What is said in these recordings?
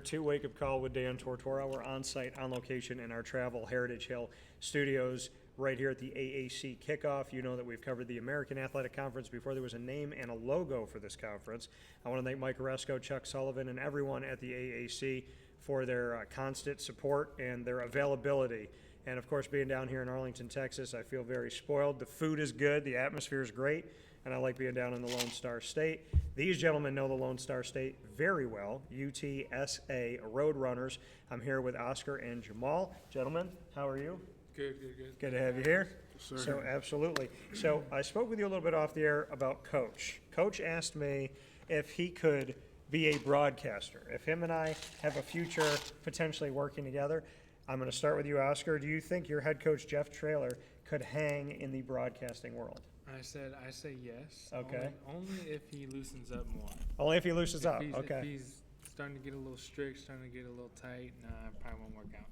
to Wake Up Call with Dan Tortora. We're on site, on location in our Travel Heritage Hill studios right here at the AAC kickoff. You know that we've covered the American Athletic Conference before there was a name and a logo for this conference. I want to thank Mike Oresco, Chuck Sullivan, and everyone at the AAC for their constant support and their availability. And of course, being down here in Arlington, Texas, I feel very spoiled. The food is good, the atmosphere is great, and I like being down in the Lone Star State. These gentlemen know the Lone Star State very well, UTSA Roadrunners. I'm here with Oscar and Jamal. Gentlemen, how are you? Good. Good to have you here. Sure. So, absolutely. So, I spoke with you a little bit off the air about Coach. Coach asked me if he could be a broadcaster, if him and I have a future potentially working together. I'm going to start with you, Oscar. Do you think your head coach, Jeff Traylor, could hang in the broadcasting world? I say yes. Okay. Only if he loosens up more. Only if he loosens up. Okay. If he's starting to get a little strict, starting to get a little tight, it probably won't work out.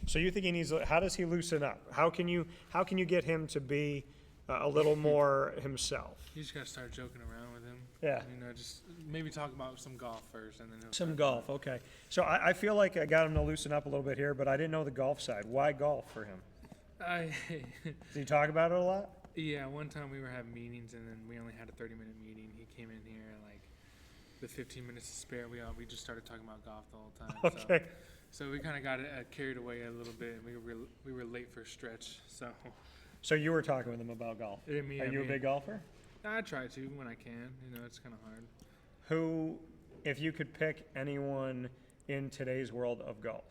So you think he needs? How does he loosen up? How can you get him to be a little more himself? You just gotta start joking around with him. Yeah. Just maybe talk about some golf first, and then Some golf. Okay. So I feel like I got him to loosen up a little bit here, but I didn't know the golf side. Why golf for him? Does he talk about it a lot? Yeah. One time we were having meetings, and then we only had a 30-minute meeting. He came in here like the 15 minutes to spare. We just started talking about golf the whole time. Okay. So we kind of got carried away a little bit, and we were late for a stretch. So you were talking with him about golf. Are you a big golfer? I try to when I can. It's kind of hard. Who, if you could pick anyone in today's world of golf,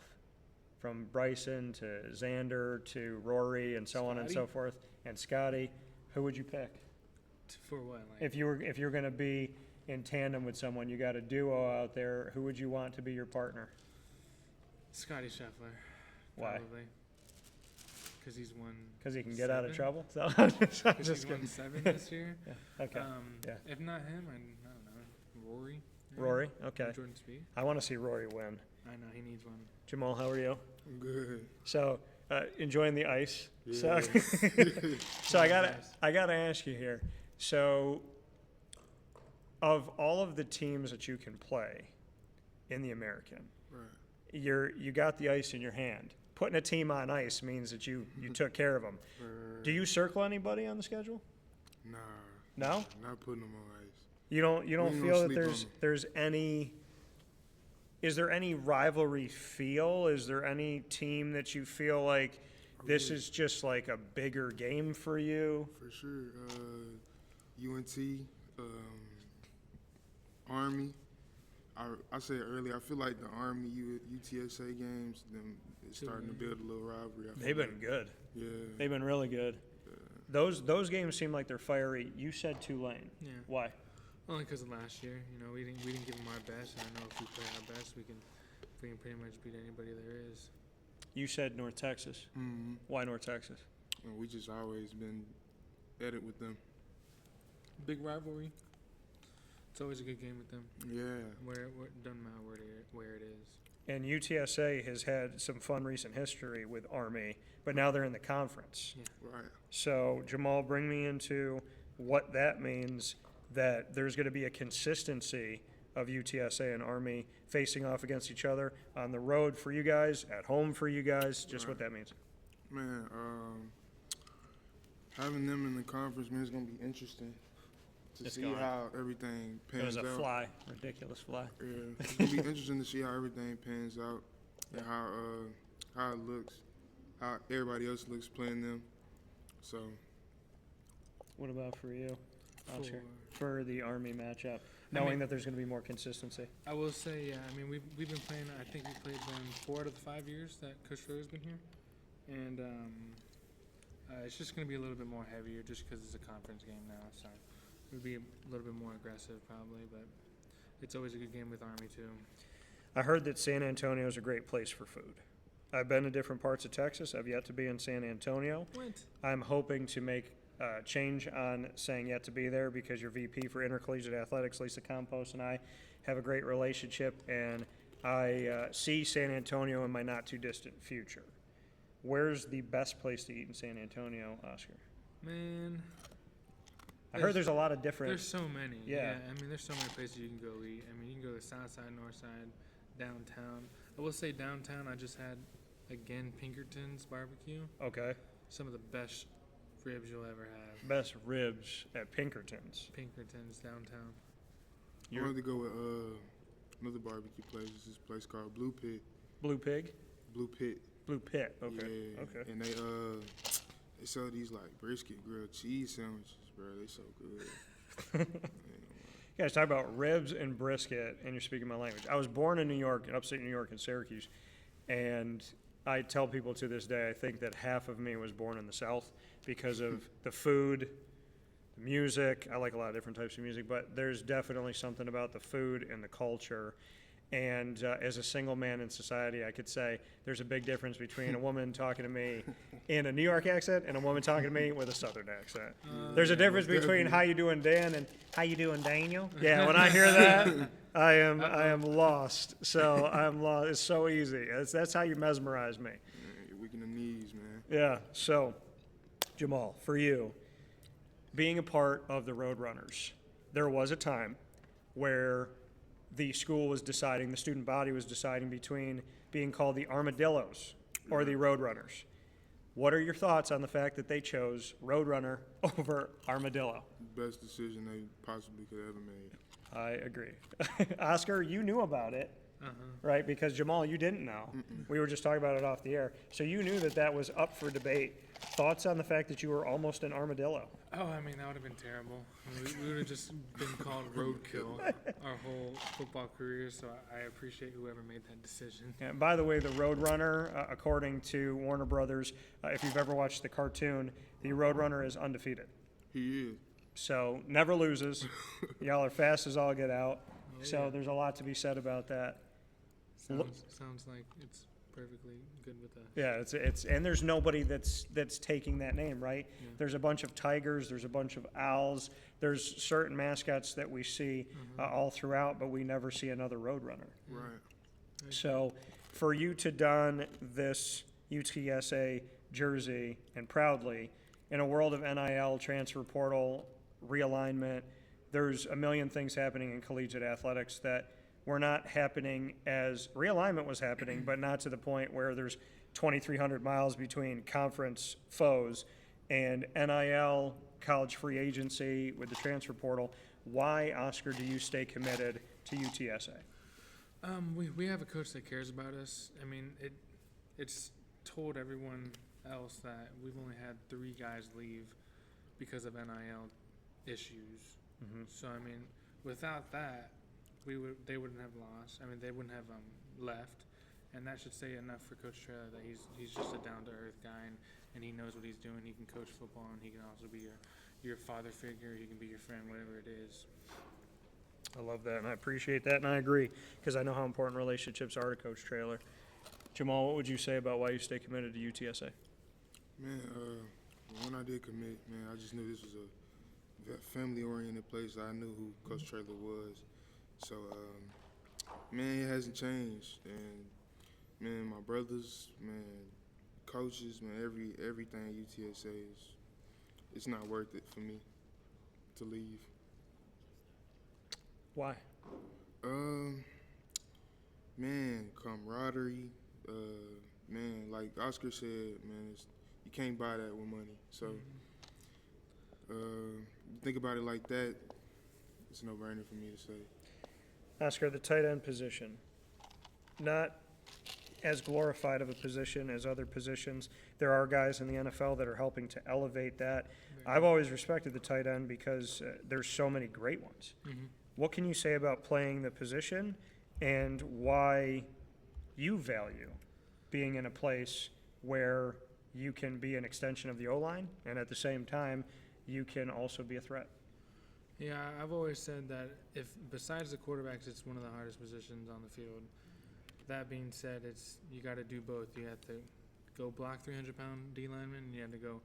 from Bryson to Xander to Rory and so on and so forth, and Scotty, who would you pick? For what? If you were going to be in tandem with someone, you got a duo out there. Who would you want to be your partner? Scotty Scheffler. Why? Probably. Because he's won. Because he can get out of trouble. So he's won 7 this year. Yeah. Okay. If not him, I don't know. Rory. Maybe. Rory. Okay. Jordan Spieth. I want to see Rory win. I know he needs one. Jamal, how are you? I'm good. So enjoying the ice. Yeah. So I gotta ask you here. So of all of the teams that you can play in the American, Right. you got the ice in your hand. Putting a team on ice means that you took care of them. Right. Do you circle anybody on the schedule? Nah. No? Not putting them on ice. You don't feel that sleep there's any. Is there any rivalry feel? Is there any team that you feel like this is just like a bigger game for you? For sure. UNT, Army. I said earlier, I feel like the Army UTSA games, them is starting to build a little rivalry. They've been good. Yeah. They've been really good. Those games seem like they're fiery. You said Tulane. Yeah. Why? Only because of last year. We didn't give them our best. And I know if we play our best, we can pretty much beat anybody there is. You said North Texas. Mm-hmm. Why North Texas? And we just always been at it with them. Big rivalry. It's always a good game with them. Yeah. It doesn't matter where it is. And UTSA has had some fun recent history with Army, but now they're in the conference. Yeah. Right. So, Jamal, bring me into what that means, that there's going to be a consistency of UTSA and Army facing off against each other on the road for you guys, at home for you guys, just what that means. Man, having them in the conference, man, it's going to be interesting to see how everything pans out. It was a fly, ridiculous fly. Yeah, it's going to be interesting to see how everything pans out and how it looks, how everybody else looks playing them. So, what about for you, Oscar, for the Army matchup, knowing that there's going to be more consistency? I will say, yeah. We've been playing. I think we played them 4 out of the 5 years that Coach Schroeder's been here, and it's just going to be a little bit more heavier just because it's a conference game now. So we'll be a little bit more aggressive probably, but it's always a good game with Army too. I heard that San Antonio is a great place for food. I've been to different parts of Texas. I've yet to be in San Antonio. Went. I'm hoping to make a change on saying yet to be there because your VP for Intercollegiate Athletics, Lisa Campos, and I have a great relationship, and I see San Antonio in my not-too-distant future. Where's the best place to eat in San Antonio, Oscar? Man, I heard there's a lot of different. There's so many. Yeah. There's so many places you can go eat. You can go to the south side, north side, downtown. I will say downtown, I just had, again, Pinkerton's barbecue. Okay. Some of the best ribs you'll ever have. Best ribs at Pinkerton's. Pinkerton's downtown. I wanted to go with another barbecue place. It's this place called Blue Pit. Blue Pig? Blue Pit. Blue Pit, okay. Yeah. Okay. And they sell these like brisket grilled cheese sandwiches, bro. They so good. You guys talk about ribs and brisket, and you're speaking my language. I was born in New York, in upstate New York, in Syracuse, and I tell people to this day, I think that half of me was born in the South because of the food, the music. I like a lot of different types of music, but there's definitely something about the food and the culture. And as a single man in society, I could say there's a big difference between a woman talking to me in a New York accent and a woman talking to me with a Southern accent. There's a difference between how you doing, Dan, and how you doing, Daniel. Yeah, when I hear that, I am lost. So I'm lost. It's so easy. That's how you mesmerize me. You're weak in the knees, man. Yeah. So, Jamal, for you, being a part of the Roadrunners, there was a time where the school was deciding, the student body was deciding between being called the Armadillos or the Roadrunners. What are your thoughts on the fact that they chose Roadrunner over Armadillo? Best decision they possibly could have ever made. I agree. Oscar, you knew about it, right? Because Jamal, you didn't know. We were just talking about it off the air. So you knew that that was up for debate. Thoughts on the fact that you were almost an armadillo? Oh, I mean, that would have been terrible. I mean, we would have just been called roadkill our whole football career, so I appreciate whoever made that decision. And by the way, the Roadrunner, according to Warner Brothers, if you've ever watched the cartoon, the Roadrunner is undefeated. He is. So never loses. Y'all are fast as all get out. Oh, So yeah. there's a lot to be said about that. Sounds like it's perfectly good with us. Yeah, it's and there's nobody that's taking that name, right? Yeah. There's a bunch of tigers, there's a bunch of owls, there's certain mascots that we see all throughout, but we never see another Roadrunner. Right. So for you to don this UTSA jersey, and proudly, in a world of NIL, transfer portal, realignment, there's a million things happening in collegiate athletics that were not happening as realignment was happening, but not to the point where there's 2,300 miles between conference foes and NIL, college free agency with the transfer portal. Why, Oscar, do you stay committed to UTSA? We have a coach that cares about us. I mean, it's told everyone else that we've only had 3 guys leave because of NIL issues. So I mean, without that, they wouldn't have lost. I mean, they wouldn't have left, and that should say enough for Coach Trailer that he's just a down to earth guy, and he knows what he's doing. He can coach football, and he can also be your father figure. He can be your friend, whatever it is. I love that, and I appreciate that, and I agree, because I know how important relationships are to Coach Trailer. Jamal, what would you say about why you stay committed to UTSA? Man, when I did commit, man, I just knew this was a family-oriented place. I knew who Coach Trailer was. So, man, it hasn't changed. And, man, my brothers, man, coaches, man, everything at UTSA it's not worth it for me to leave. Why? Man, camaraderie, man, like Oscar said, man, you can't buy that with money. So, you think about it like that, it's a no-brainer for me to say. Oscar, the tight end position, not as glorified of a position as other positions. There are guys in the NFL that are helping to elevate that. I've always respected the tight end because there's so many great ones. What can you say about playing the position and why you value being in a place where you can be an extension of the O-line and at the same time you can also be a threat? Yeah, I've always said that if besides the quarterbacks, it's one of the hardest positions on the field. That being said, you got to do both. You have to go block 300-pound D linemen, and you have to go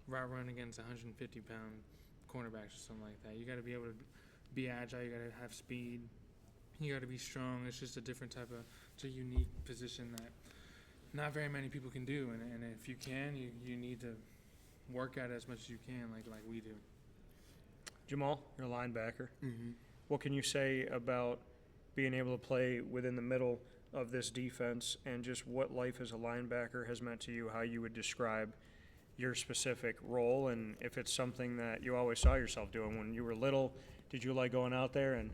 route run against 150-pound cornerbacks or something like that. You got to be able to be agile. You got to have speed. You got to be strong. It's just a different type of, it's a unique position that not very many people can do. And if you can, you need to work at it as much as you can, like we do. Jamal, you're a linebacker. What can you say about being able to play within the middle of this defense and just what life as a linebacker has meant to you, how you would describe your specific role, and if it's something that you always saw yourself doing when you were little. Did you like going out there and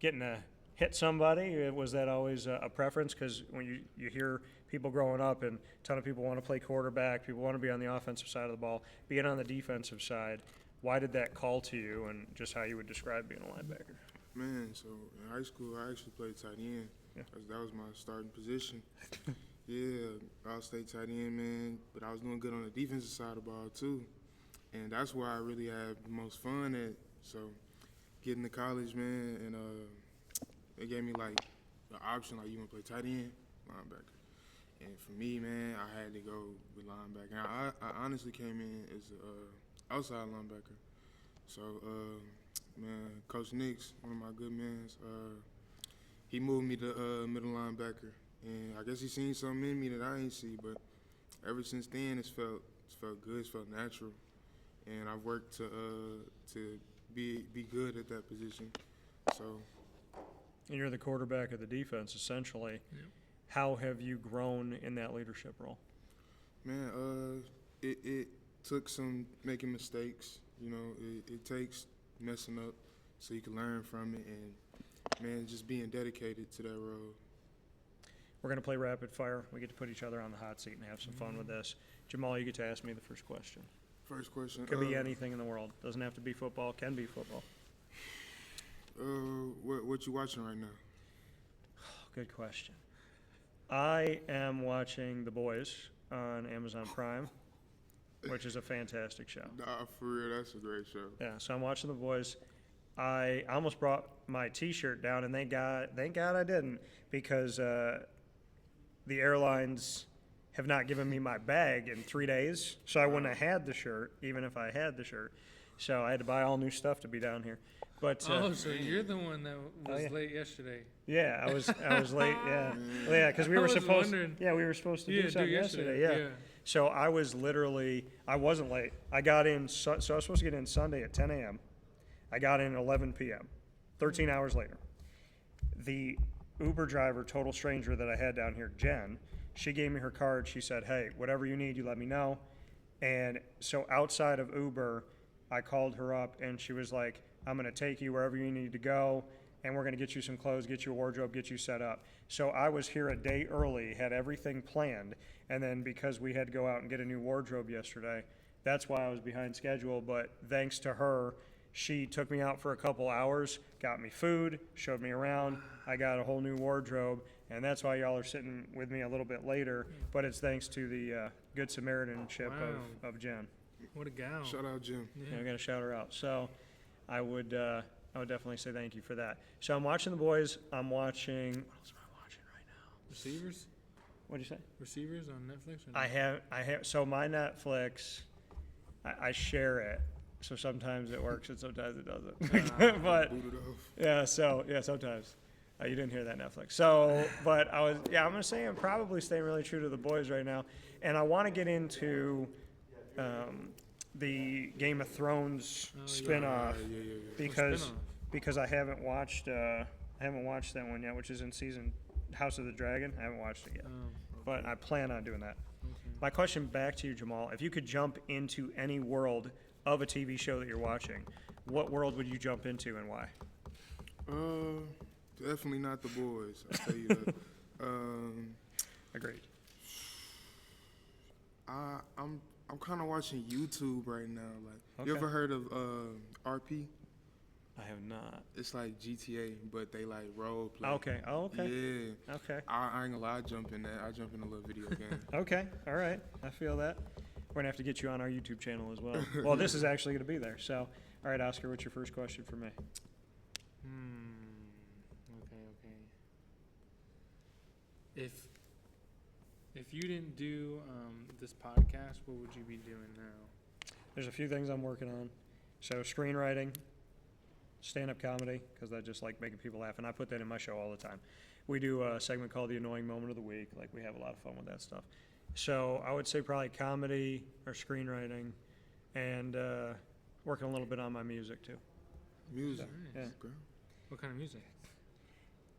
getting to hit somebody? Was that always a preference? Because when you hear people growing up, and a ton of people want to play quarterback, people want to be on the offensive side of the ball, being on the defensive side, why did that call to you, and just how you would describe being a linebacker? Man, so in high school, I actually played tight end. Yeah. That was my starting position. Yeah, I'll stay tight end, man. But I was doing good on the defensive side of the ball, too. And that's where I really had the most fun at. So getting to college, man, and they gave me, like, the option, like, you want to play tight end, linebacker. And for me, man, I had to go with linebacker. And I honestly came in as an outside linebacker. So, man, Coach Nix, one of my good mans, he moved me to middle linebacker. And I guess he seen something in me that I ain't see, but ever since then, it's felt good, it's felt natural. And I've worked to be good at that position. So. And you're the quarterback of the defense, essentially. Yep. How have you grown in that leadership role? Man, it took some making mistakes. You know, it takes messing up so you can learn from it, and, man, just being dedicated to that role. We're going to play rapid fire. We get to put each other on the hot seat and have some fun with this. Jamal, you get to ask me the first question. First question. Could be anything in the world. Doesn't have to be football. Can be football. What you watching right now? Good question. I am watching The Boys on Amazon Prime, which is a fantastic show. Nah, for real, that's a great show. Yeah, so I'm watching The Boys. I almost brought my T-shirt down, and thank God I didn't, because the airlines have not given me my bag in 3 days, so I wouldn't have had the shirt, even if I had the shirt. So I had to buy all new stuff to be down here. But So you're the one that was yeah. late yesterday. Yeah, I was late. Yeah, well, yeah, because we I were was supposed. wondering. Yeah, we were supposed to Yeah, do something yesterday. Yeah. yeah. So I wasn't late. I got in. So I was supposed to get in Sunday at 10 a.m. I got in at 11 p.m. 13 hours later. The Uber driver, total stranger that I had down here, Jen, she gave me her card. She said, "Hey, whatever you need, you let me know." And so outside of Uber, I called her up, and she was like, "I'm going to take you wherever you need to go, and we're going to get you some clothes, get you a wardrobe, get you set up." So I was here a day early, had everything planned, and then because we had to go out and get a new wardrobe yesterday, that's why I was behind schedule. But thanks to her, she took me out for a couple hours, got me food, showed me around. I got a whole new wardrobe, and that's why y'all are sitting with me a little bit later. But it's thanks to the Good Samaritanship of Jen. What a gal. Shout out, Jim. Yeah, I got to shout her out. So I would definitely say thank you for that. So I'm watching The Boys. I'm watching. What else am I watching right now? Receivers? What'd you say? Receivers on Netflix? Or I have. So my Netflix, I share it. So sometimes it works and sometimes it doesn't. But Boot it off. yeah, sometimes. You didn't hear that, Netflix. So, but I'm gonna say I'm probably staying really true to The Boys right now, and I want to get into the Game of Thrones spinoff because I haven't watched that one yet, which is in season House of the Dragon. I haven't watched it yet, but I plan on doing that. Okay. My question back to you, Jamal: if you could jump into any world of a TV show that you're watching, what world would you jump into and why? Definitely not The Boys. I'll tell you that. Agreed. I'm kind of watching YouTube right now. Like, you Okay. ever heard of RP? I have not. It's like GTA, but they like role play. Okay. Oh, okay. Yeah. Okay. I ain't gonna lie, I jump in that. I jump in a little video game. Okay. All right. I feel that. We're gonna have to get you on our YouTube channel as well. Well, this is actually gonna be there. So, all right, Oscar, what's your first question for me? Okay. If you didn't do this podcast, what would you be doing now? There's a few things I'm working on. So, screenwriting, stand-up comedy, because I just like making people laugh, and I put that in my show all the time. We do a segment called The Annoying Moment of the Week. Like, we have a lot of fun with that stuff. So I would say probably comedy or screenwriting, and working a little bit on my music too. Music. Nice. Yeah. Okay. What kind of music?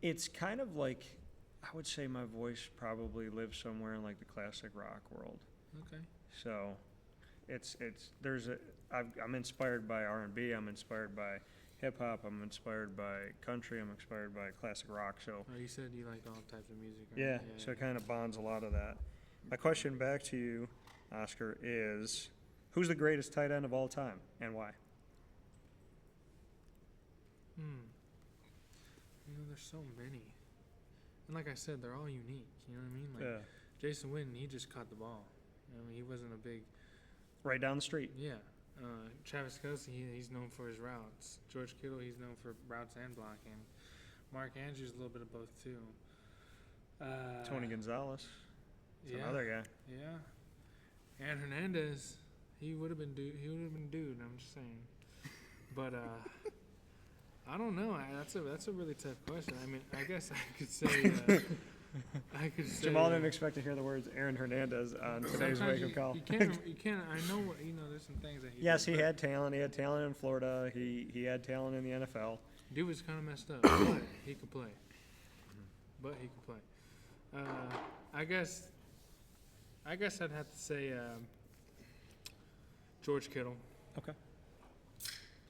It's kind of like I would say my voice probably lives somewhere in like the classic rock world. Okay. So I'm inspired by R&B, I'm inspired by hip hop, I'm inspired by country, I'm inspired by classic rock. So Oh, you said you liked all types of music, right? yeah, so it kind of bonds a lot of that. My question back to you, Oscar, is who's the greatest tight end of all time and why? You know, there's so many. And like I said, they're all unique. You know what I mean? Like Yeah, Jason Witten, he just caught the ball. I mean, he wasn't a big. right down the street. Yeah. Travis Kelce, he's known for his routes. George Kittle, he's known for routes and blocking. Mark Andrews, a little bit of both too. Tony Gonzalez, Yeah. another guy. Yeah. And Hernandez, he would have been dude. I'm just saying. But I don't know. That's a really tough question. I mean, I guess I could say. Jamal didn't expect to hear the words Aaron Hernandez on today's sometimes wake-up call. You can't. I know what you know. There's some things that he. Yes, did, he but had talent. He had talent in Florida. He had talent in the NFL. Dude was kind of messed up, but he could play. I guess I'd have to say George Kittle. Okay.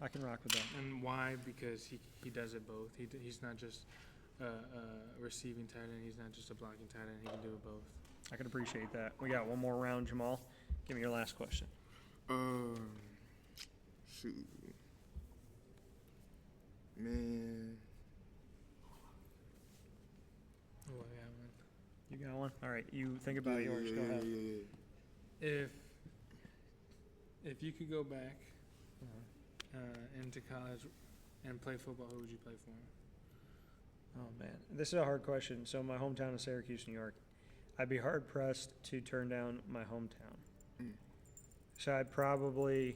I can rock with that. And why? Because he does it both. He's not just a receiving tight end. He's not just a blocking tight end. He can do it both. I can appreciate that. We got one more round, Jamal. Give me your last question. Shoot. Man. Oh, I got one. You got one? All right. You think about yours. Go ahead. If you could go back into college and play football, who would you play for? Oh, man. This is a hard question. So my hometown is Syracuse, New York. I'd be hard-pressed to turn down my hometown. So I'd probably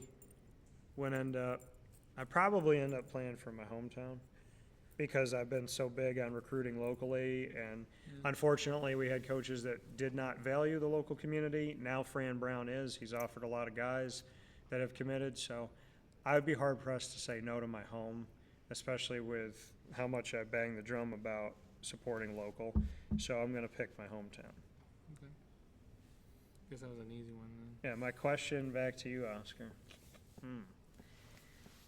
end up playing for my hometown because I've been so big on recruiting locally. And unfortunately, we had coaches that did not value the local community. Now Fran Brown is. He's offered a lot of guys that have committed. So I would be hard-pressed to say no to my home, especially with how much I bang the drum about supporting local. So I'm going to pick my hometown. Okay. Guess that was an easy one then. Yeah, my question back to you, Oscar.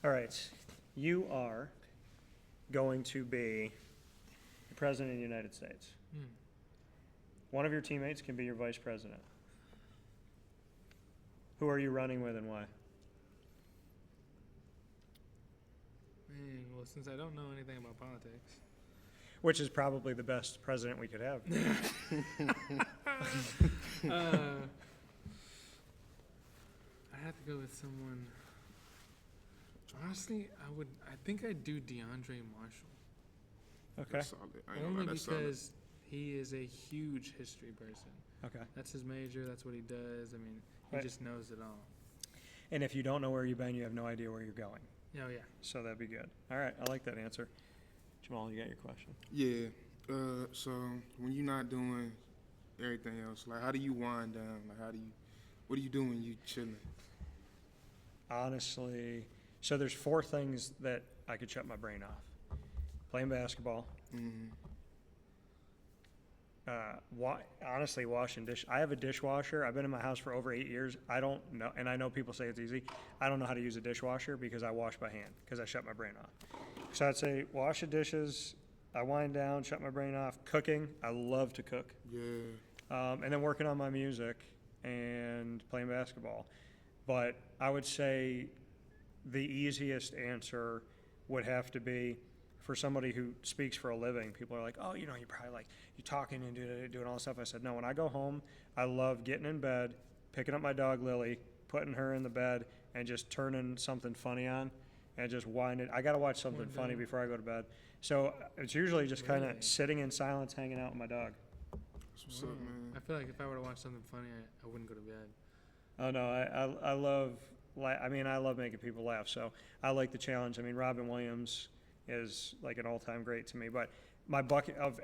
All right. You are going to be the president of the United States. One of your teammates can be your vice president. Who are you running with and why? Man, well, since I don't know anything about politics. Which is probably the best president we could have. I have to go with someone. Honestly, I think I'd do DeAndre Marshall. Okay. That's solid. I ain't gonna Only lie, that's solid. because he is a huge history person. Okay. That's his major. That's what he does. I mean, he Right. just knows it all. And if you don't know where you've been, you have no idea where you're going. Oh, yeah. So that'd be good. All right. I like that answer. Jamal, you got your question? Yeah. So when you're not doing everything else, like how do you wind down? Like what do you do when you chilling? Honestly, so there's 4 things that I could shut my brain off. Playing basketball. Honestly, washing dish. I have a dishwasher. I've been in my house for over 8 years. I don't know, and I know people say it's easy. I don't know how to use a dishwasher because I wash by hand because I shut my brain off. So I'd say wash the dishes. I wind down, shut my brain off. Cooking. I love to cook. Yeah. And then working on my music and playing basketball. But I would say the easiest answer would have to be for somebody who speaks for a living. People are like, oh, you probably like, you talking and doing all this stuff. I said, no, when I go home, I love getting in bed, picking up my dog, Lily, putting her in the bed, and just turning something funny on and just winding. I got to watch something funny before I go to bed. So it's usually just kind of sitting in silence, hanging out with my dog. That's what's up, man. I feel like if I were to watch something funny, I wouldn't go to bed. Oh, no, I love making people laugh. So I like the challenge. I mean, Robin Williams is like an all-time great to me. But my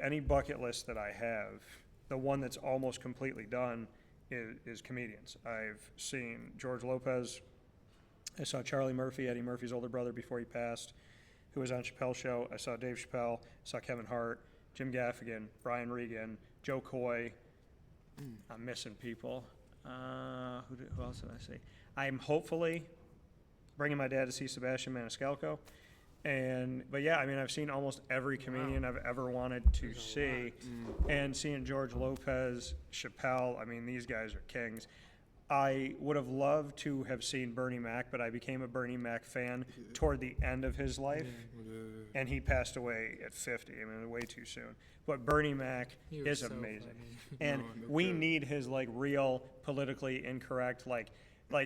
any bucket list that I have, the one that's almost completely done is comedians. I've seen George Lopez. I saw Charlie Murphy, Eddie Murphy's older brother before he passed, who was on Chappelle's show. I saw Dave Chappelle. I saw Kevin Hart. Jim Gaffigan, Brian Regan, Joe Coy. I'm missing people. Who else did I see? I'm hopefully bringing my dad to see Sebastian Maniscalco. But yeah, I mean, I've seen almost every comedian I've ever wanted to see. And seeing George Lopez, Chappelle, I mean, these guys are kings. I would have loved to have seen Bernie Mac, but I became a Bernie Mac fan toward the end of his life. And he passed away at 50. I mean, way too soon. But Bernie Mac is so amazing. funny. And No we doubt. need his, like, real politically incorrect, like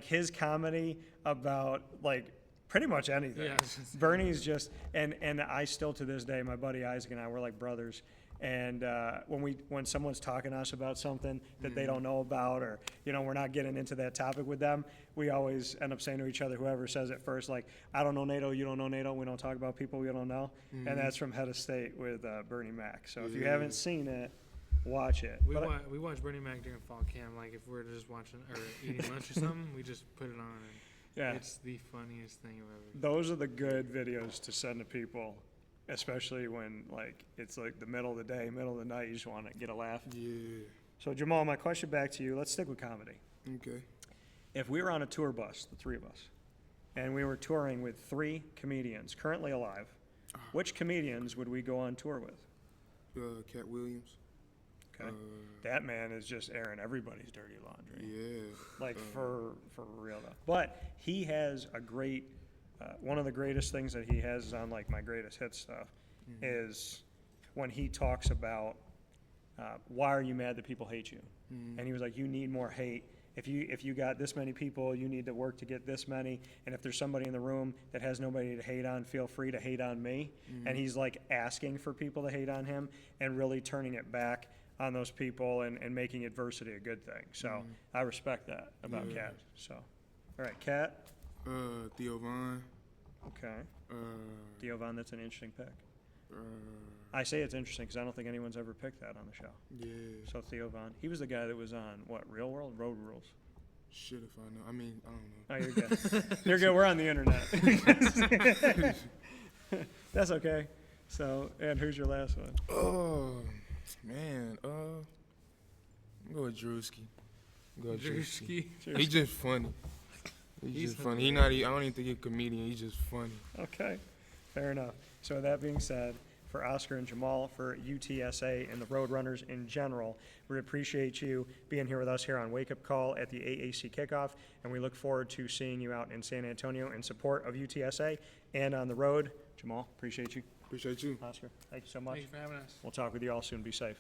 his comedy about, like, pretty much anything. Yeah, it's just- Bernie's just, and I still to this day, my buddy Isaac and I, we're like brothers. And when someone's talking to us about something that they don't know about, or we're not getting into that topic with them, we always end up saying to each other, whoever says it first, like, I don't know NATO, you don't know NATO, we don't talk about people we don't know. And that's from Head of State with Bernie Mac. So if you haven't seen it, watch it. We watch Bernie Mac during fall camp. Like if we're just watching or eating lunch or something, we just put it on. And Yeah. it's the funniest thing I've ever. Those are the good videos to send to people, especially when, like, it's like the middle of the day, middle of the night, you just want to get a laugh. Yeah. So Jamal, my question back to you, let's stick with comedy. Okay. If we were on a tour bus, the three of us, and we were touring with 3 comedians currently alive, which comedians would we go on tour with? Cat Williams. Okay. That man is just airing everybody's dirty laundry. Yeah. Like, for real though. But he has a great, one of the greatest things that he has is on, like, my greatest hits stuff, is when he talks about why are you mad that people hate you? And he was like, you need more hate. If you got this many people, you need to work to get this many. And if there's somebody in the room that has nobody to hate on, feel free to hate on me. And he's like asking for people to hate on him and really turning it back on those people and making adversity a good thing. So I respect that about Cat. So, all right, Cat. Theo Von. Okay. Uh, Theo Von, that's an interesting pick. uh, I say it's interesting because I don't think anyone's ever picked that on the show. yeah. So Theo Von, he was the guy that was on, what, Real World? Road Rules. Shit, if I know. I mean, I don't know. Oh, you're good. You're good. We're on the internet. That's okay. So, and who's your last one? Oh, man. I'm going with Drewski. Drewski. He's just funny. He's just funny. I don't even think he's a comedian. He's just funny. Okay, fair enough. So with that being said, for Oscar and Jamal, for UTSA and the Roadrunners in general, we appreciate you being here with us here on Wake Up Call at the AAC kickoff, and we look forward to seeing you out in San Antonio in support of UTSA and on the road. Jamal, appreciate you. Appreciate you. Oscar, thank you so much. Thank you for having us. We'll talk with you all soon. Be safe.